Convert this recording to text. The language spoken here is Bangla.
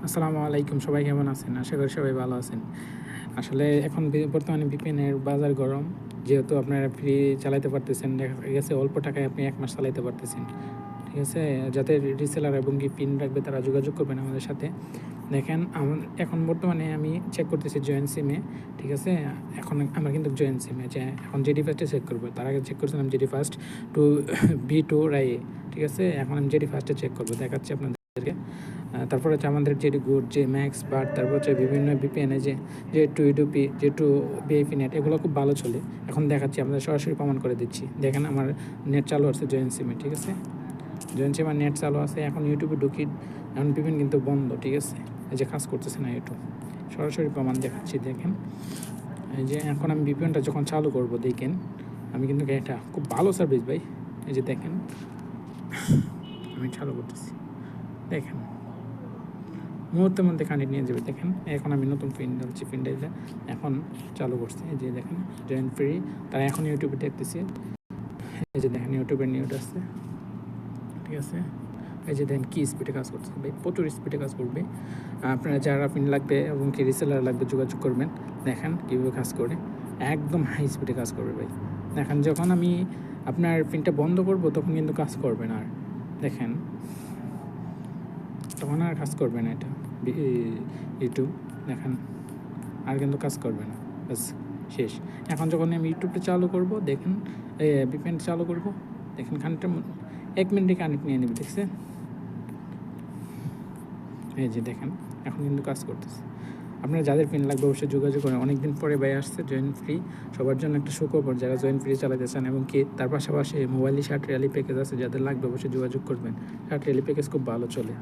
আসসালামু আলাইকুম, সবাই কেমন আছেন? আশা করি সবাই ভালো আছেন। আসলে এখন বর্তমানে VPN-এর বাজার গরম। যেহেতু আপনারা ফ্রি চালাইতে পারতেছেন, দেখা গেছে অল্প টাকায় আপনি ১ মাস চালাইতে পারতেছেন। ঠিক আছে? যাদের রিসেলার এবং কি পিন রাখবে তারা যোগাযোগ করবেন আমাদের সাথে। দেখেন এখন বর্তমানে আমি চেক করতেছি জয়েন্ট সিমে। ঠিক আছে? এখন আমার কিন্তু জয়েন্ট সিমে যে এখন যেটি ফার্স্টে চেক করব। তার আগে চেক করছিলাম যেটি ফার্স্ট টু B2 রাইয়ে। ঠিক আছে? এখন আমি যেটি ফার্স্টে চেক করব। দেখাচ্ছি আপনাদেরকে। তারপর হচ্ছে আমাদের যেটি গুড যে ম্যাক্স বার, তারপর হচ্ছে বিভিন্ন VPN-এ যে টু ইউডুপি, যে টু বিআইপি নেট, এগুলো খুব ভালো চলে। এখন দেখাচ্ছি, আপনাদের সরাসরি প্রমাণ করে দিচ্ছি। দেখেন আমার নেট চালু আছে জয়েন্ট সিমে। ঠিক আছে? জয়েন্ট সিমে নেট চালু আছে। এখন ইউটিউবে ঢুকি, এখন VPN কিন্তু বন্ধ। ঠিক আছে? এই যে কাজ করতেছে না ইউটিউব। সরাসরি প্রমাণ দেখাচ্ছি, দেখেন। এই যে এখন আমি VPN-টা যখন চালু করব, দেখেন আমি কিন্তু এটা খুব ভালো সার্ভিস ভাই। এই যে দেখেন আমি চালু করতেছি, দেখেন মুহূর্তের মধ্যে কানেক্ট নিয়ে যাবে। দেখেন এখন আমি নতুন পিন দিচ্ছি, পিনটা এখন চালু করছি। এই যে দেখেন জয়েন্ট ফ্রি, তারা এখন ইউটিউবে দেখতেছি। এই যে দেখেন ইউটিউবের নিউজ আসছে। ঠিক আছে? এই যে দেখেন কী স্পিডে কাজ করছে ভাই, প্রচুর স্পিডে কাজ করবে। আপনারা যারা পিন লাগবে এবং কি রিসেলার লাগবে যোগাযোগ করবেন। দেখেন কীভাবে কাজ করে, একদম হাই স্পিডে কাজ করবে ভাই। দেখেন যখন আমি আপনার পিনটা বন্ধ করব তখন কিন্তু কাজ করবে না আর। দেখেন তখন আর কাজ করবে না এটা ইউটিউব। দেখেন আর কিন্তু কাজ করবে না, বাস শেষ। এখন যখন আমি ইউটিউবটা চালু করব, দেখেন VPN চালু করব, দেখেন খানিকটা 1 মিনিটে কানেক্ট নিয়ে নেবে। দেখছেন? এই যে দেখেন এখন কিন্তু কাজ করতেছে। আপনারা যাদের পিন লাগবে অবশ্যই যোগাযোগ করেন। অনেকদিন পরে ভাই আসছে জয়েন্ট ফ্রি, সবার জন্য একটা সুখবর যারা জয়েন্ট ফ্রি চালাতে চান। এবং কি তার পাশাপাশি মোবাইলে 60 রিয়ালি প্যাকেজ আছে, যাদের লাগবে অবশ্যই যোগাযোগ করবেন। 60 রিয়ালি প্যাকেজ খুব ভালো চলে।